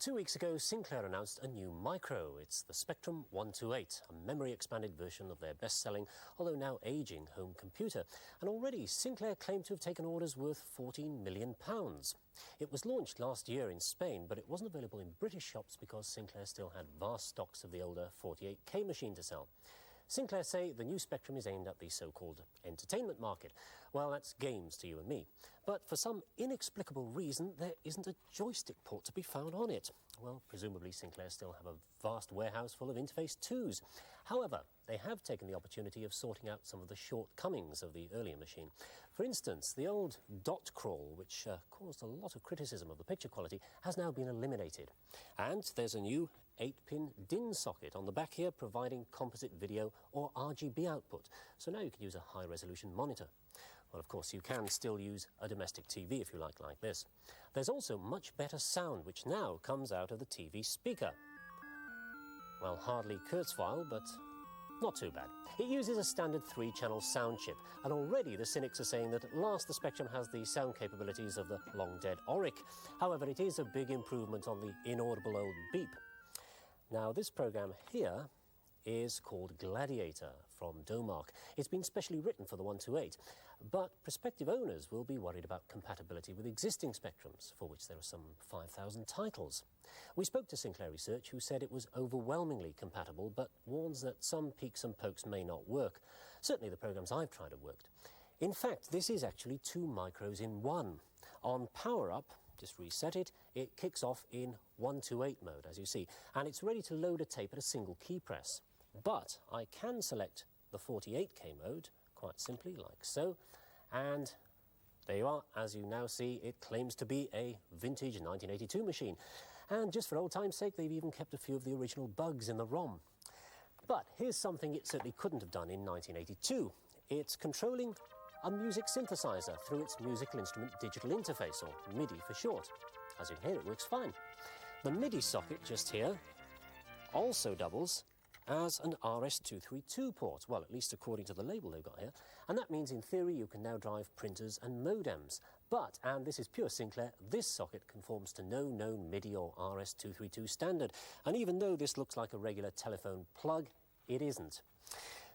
2 weeks ago, Sinclair announced a new micro. It's the Spectrum 128, a memory-expanded version of their best-selling, although now ageing, home computer. And already, Sinclair claimed to have taken orders worth £14 million. It was launched last year in Spain, but it wasn't available in British shops because Sinclair still had vast stocks of the older 48K machine to sell. Sinclair say the new Spectrum is aimed at the so-called entertainment market. Well, that's games to you and me. But for some inexplicable reason, there isn't a joystick port to be found on it. Well, presumably Sinclair still have a vast warehouse full of interface 2s. However, they have taken the opportunity of sorting out some of the shortcomings of the earlier machine. For instance, the old dot crawl, which caused a lot of criticism of the picture quality, has now been eliminated. And there's a new 8-pin DIN socket on the back here, providing composite video or RGB output. So now you can use a high-resolution monitor. Well, of course, you can still use a domestic TV if you like this. There's also much better sound, which now comes out of the TV speaker. Well, hardly Kurzweil, but not too bad. It uses a standard 3-channel sound chip, and already the cynics are saying that at last the Spectrum has the sound capabilities of the long-dead Auric. However, it is a big improvement on the inaudible old beep. Now, this program here is called Gladiator from Domark. It's been specially written for the 128, but prospective owners will be worried about compatibility with existing Spectrums, for which there are some 5,000 titles. We spoke to Sinclair Research, who said it was overwhelmingly compatible, but warns that some peaks and pokes may not work. Certainly the programs I've tried have worked. In fact, this is actually 2 micros in one. On power up, just reset it, it kicks off in 128 mode, as you see, and it's ready to load a tape at a single key press. But I can select the 48K mode, quite simply, like so, and there you are. As you now see, it claims to be a vintage 1982 machine. And just for old time's sake, they've even kept a few of the original bugs in the ROM. But here's something it certainly couldn't have done in 1982. It's controlling a music synthesizer through its musical instrument digital interface, or MIDI for short. As you can hear, it works fine. The MIDI socket just here also doubles as an RS-232 port, well, at least according to the label they've got here, and that means in theory you can now drive printers and modems. But, and this is pure Sinclair, this socket conforms to no known MIDI or RS-232 standard, and even though this looks like a regular telephone plug, it isn't.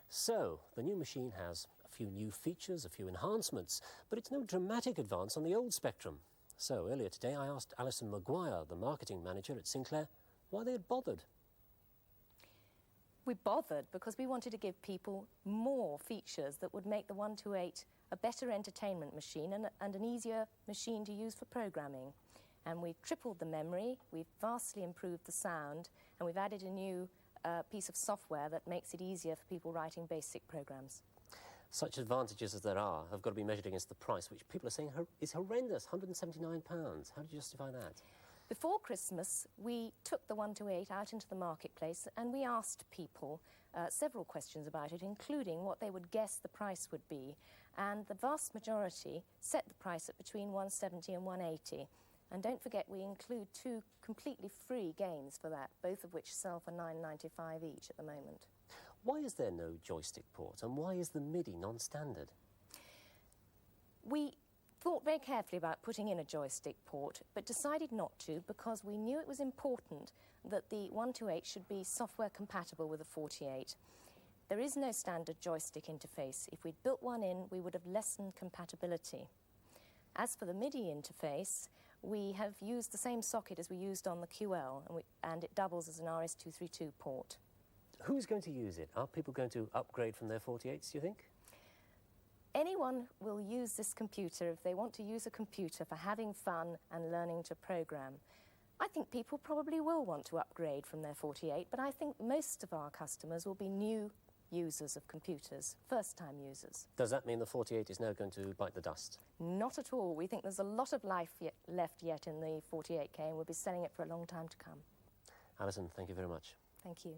So, the new machine has a few new features, a few enhancements, but it's no dramatic advance on the old Spectrum. So, earlier today I asked Alison Maguire, the marketing manager at Sinclair, why they had bothered. We bothered because we wanted to give people more features that would make the 128 a better entertainment machine and an easier machine to use for programming. And we've tripled the memory, we've vastly improved the sound, and we've added a new piece of software that makes it easier for people writing basic programs. Such advantages as there are have got to be measured against the price, which people are saying is horrendous, £179. How do you justify that? Before Christmas, we took the 128 out into the marketplace and we asked people several questions about it, including what they would guess the price would be. And the vast majority set the price at between £170 and £180. And don't forget, we include 2 completely free games for that, both of which sell for £9.95 each at the moment. Why is there no joystick port, and why is the MIDI non-standard? We thought very carefully about putting in a joystick port, but decided not to because we knew it was important that the 128 should be software compatible with the 48. There is no standard joystick interface. If we'd built one in, we would have lessened compatibility. As for the MIDI interface, we have used the same socket as we used on the QL, and it doubles as an RS-232 port. Who's going to use it? Are people going to upgrade from their 48s, do you think? Anyone will use this computer if they want to use a computer for having fun and learning to program. I think people probably will want to upgrade from their 48, but I think most of our customers will be new users of computers, first-time users. Does that mean the 48 is now going to bite the dust? Not at all. We think there's a lot of life left yet in the 48K, and we'll be selling it for a long time to come. Alison, thank you very much. Thank you.